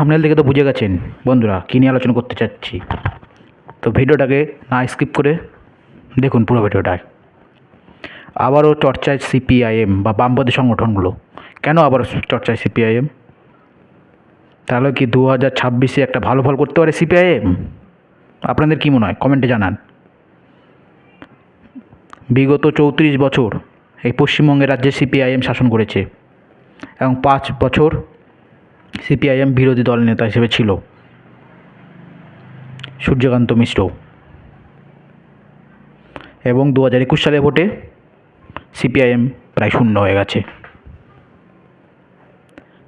Thumbnail দেখে তো বুঝে গেছেন বন্ধুরা কী নিয়ে আলোচনা করতে চাচ্ছি। তো ভিডিওটাকে না স্কিপ করে দেখুন পুরো ভিডিওটায়। আবারও চর্চায় সিপিআইএম বা বামপন্থী সংগঠনগুলো। কেন আবারও চর্চায় সিপিআইএম? তাহলে কি 2026-এ একটা ভালো ফল করতে পারে সিপিআইএম? আপনাদের কী মনে হয় কমেন্টে জানান। বিগত 34 বছর এই পশ্চিমবঙ্গের রাজ্যে সিপিআইএম শাসন করেছে এবং 5 বছর সিপিআইএম বিরোধী দল নেতা হিসেবে ছিল সূর্যকান্ত মিশ্র, এবং 2021 সালে ভোটে সিপিআইএম প্রায় শূন্য হয়ে গেছে।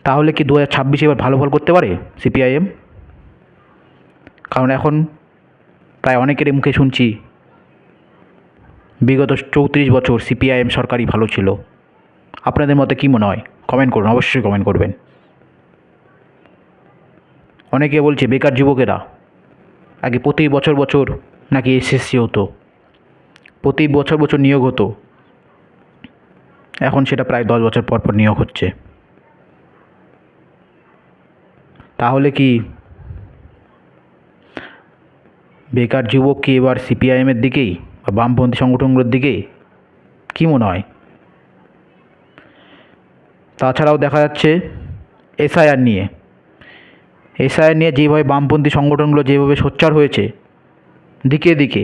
তাহলে কি 2026 এবার ভালো ফল করতে পারে সিপিআইএম? কারণ এখন প্রায় অনেকেরই মুখে শুনছি বিগত 34 বছর সিপিআইএম সরকারই ভালো ছিল। আপনাদের মতে কী মনে হয় কমেন্ট করুন, অবশ্যই কমেন্ট করবেন। অনেকে বলছে বেকার যুবকেরা আগে প্রতি বছর বছর নাকি এসএসসি হতো, প্রতি বছর বছর নিয়োগ হতো, এখন সেটা প্রায় 10 বছর পর পর নিয়োগ হচ্ছে। তাহলে কি বেকার যুবক কি এবার সিপিআইএমের দিকেই বা বামপন্থী সংগঠনগুলোর দিকেই? কী মনে হয়? তাছাড়াও দেখা যাচ্ছে এসআইআর নিয়ে যেভাবে বামপন্থী সংগঠনগুলো যেভাবে সোচ্চার হয়েছে, দিকে দিকে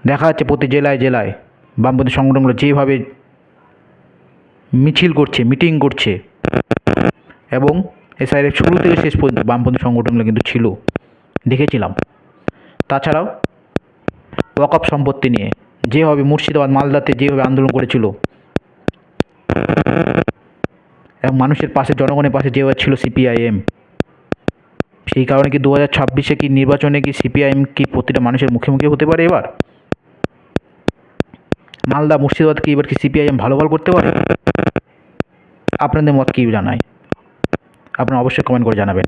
দেখা যাচ্ছে প্রতি জেলায় জেলায় বামপন্থী সংগঠনগুলো যেভাবে মিছিল করছে, মিটিং করছে, এবং এসআইআর শুরু থেকে শেষ পর্যন্ত বামপন্থী সংগঠনগুলো কিন্তু ছিল, দেখেছিলাম। তাছাড়াও ওয়াকফ সম্পত্তি নিয়ে যেভাবে মুর্শিদাবাদ, মালদাতে যেভাবে আন্দোলন করেছিল এবং মানুষের পাশে, জনগণের পাশে যেভাবে ছিল সিপিআইএম, সেই কারণে কি 2026-এ কি নির্বাচনে কি সিপিআইএম কি প্রতিটা মানুষের মুখে মুখে হতে পারে এবার? মালদা, মুর্শিদাবাদ কি এবার কি সিপিআইএম ভালো ফল করতে পারে? আপনাদের মত কী জানায় আপনারা অবশ্যই কমেন্ট করে জানাবেন।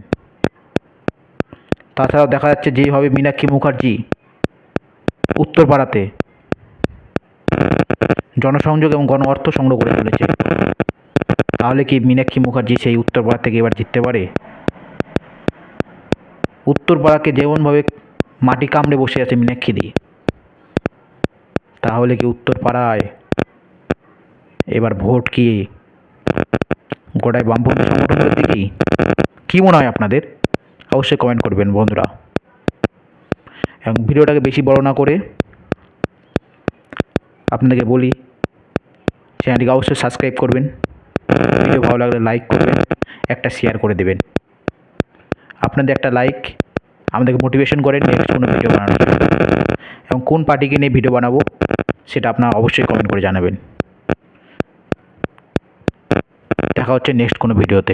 তাছাড়াও দেখা যাচ্ছে যেভাবে মীনাক্ষী মুখার্জি উত্তরপাড়াতে জনসংযোগ এবং গণ অর্থ সংগ্রহ করে চলেছে, তাহলে কি মীনাক্ষী মুখার্জি সেই উত্তরপাড়া থেকে এবার জিততে পারে? উত্তরপাড়াকে যেমনভাবে মাটি কামড়ে বসে আছে মীনাক্ষী দি, তাহলে কি উত্তরপাড়ায় এবার ভোট কি গোটায় বামপন্থী সংগঠনের দিকেই? কী মনে হয় আপনাদের? অবশ্যই কমেন্ট করবেন বন্ধুরা, এবং ভিডিওটাকে বেশি বড় না করে আপনাদেরকে বলি চ্যানেলটিকে অবশ্যই সাবস্ক্রাইব করবেন, ভিডিও ভালো লাগলে লাইক করবেন, একটা শেয়ার করে দেবেন। আপনাদের একটা লাইক আমাদেরকে মোটিভেশন করে নেক্সট কোনো ভিডিও বানানোর জন্য, এবং কোন পার্টিকে নিয়ে ভিডিও বানাবো সেটা আপনারা অবশ্যই কমেন্ট করে জানাবেন। দেখা হচ্ছে নেক্সট কোনো ভিডিওতে।